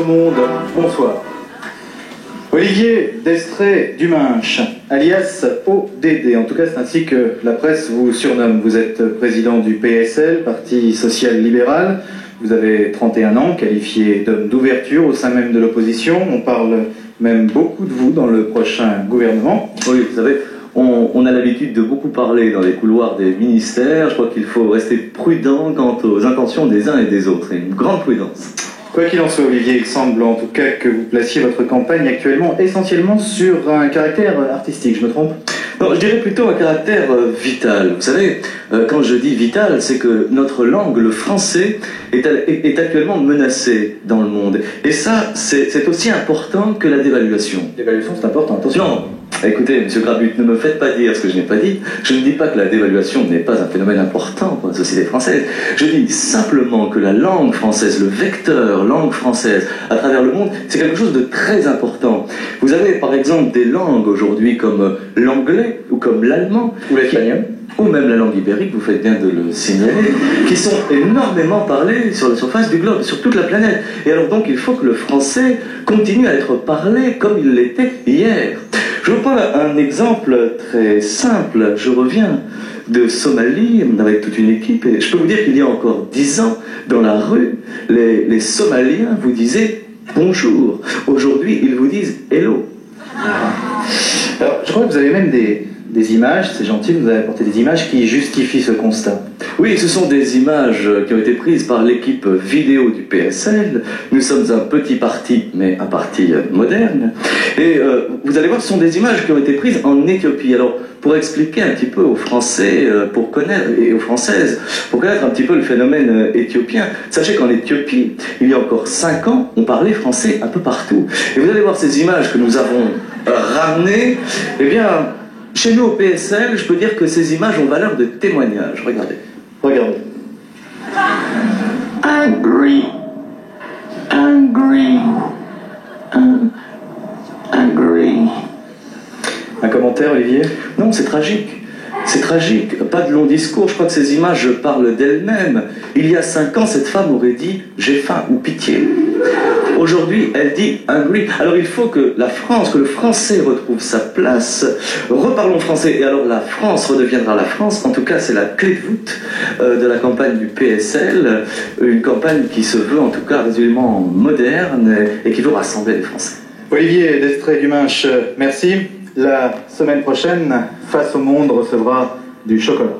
au monde, bonsoir. Olivier Destrez-Duminche, alias ODD, en tout cas c'est ainsi que la presse vous surnomme. Vous êtes président du PSL, Parti Social Libéral. Vous avez 31 ans, qualifié d'homme d'ouverture au sein même de l'opposition. On parle même beaucoup de vous dans le prochain gouvernement. Oui, vous savez, on a l'habitude de beaucoup parler dans les couloirs des ministères. Je crois qu'il faut rester prudent quant aux intentions des uns et des autres, et une grande prudence. Quoi qu'il en soit, Olivier, il semble en tout cas que vous placiez votre campagne actuellement essentiellement sur un caractère artistique, je me trompe? Non, je dirais plutôt un caractère vital. Vous savez, quand je dis vital, c'est que notre langue, le français, est actuellement menacée dans le monde. Et ça, c'est aussi important que la dévaluation. L'évaluation, c'est important, attention. Non. Écoutez, M. Grabut, ne me faites pas dire ce que je n'ai pas dit. Je ne dis pas que la dévaluation n'est pas un phénomène important pour la société française. Je dis simplement que la langue française, le vecteur langue française à travers le monde, c'est quelque chose de très important. Vous avez par exemple des langues aujourd'hui comme l'anglais ou comme l'allemand, ou l'espagnol, ou même la langue ibérique, vous faites bien de le signaler, qui sont énormément parlées sur la surface du globe, sur toute la planète. Et alors donc il faut que le français continue à être parlé comme il l'était hier. Je vous prends un exemple très simple. Je reviens de Somalie avec toute une équipe et je peux vous dire qu'il y a encore 10 ans, dans la rue, les Somaliens vous disaient bonjour. Aujourd'hui, ils vous disent hello. Alors, je crois que vous avez même des images, c'est gentil, vous avez apporté des images qui justifient ce constat. Oui, ce sont des images qui ont été prises par l'équipe vidéo du PSL. Nous sommes un petit parti, mais un parti moderne. Et vous allez voir, ce sont des images qui ont été prises en Éthiopie. Alors, pour expliquer un petit peu aux Français, pour connaître, et aux Françaises, pour connaître un petit peu le phénomène éthiopien, sachez qu'en Éthiopie, il y a encore 5 ans, on parlait français un peu partout. Et vous allez voir ces images que nous avons ramenées, eh bien, chez nous au PSL, je peux dire que ces images ont valeur de témoignage. Regardez. Regardez. Angry. Angry. Angry. Un commentaire, Olivier? Non, c'est tragique. C'est tragique. Pas de long discours. Je crois que ces images parlent d'elles-mêmes. Il y a 5 ans, cette femme aurait dit « j'ai faim » ou « pitié ». Aujourd'hui, elle dit « hungry ». Alors il faut que la France, que le français retrouve sa place. Reparlons français. Et alors la France redeviendra la France. En tout cas, c'est la clé de voûte de la campagne du PSL. Une campagne qui se veut en tout cas résolument moderne et qui veut rassembler les Français. Olivier Destrez-Duminche, merci. La semaine prochaine, Face au Monde recevra du chocolat.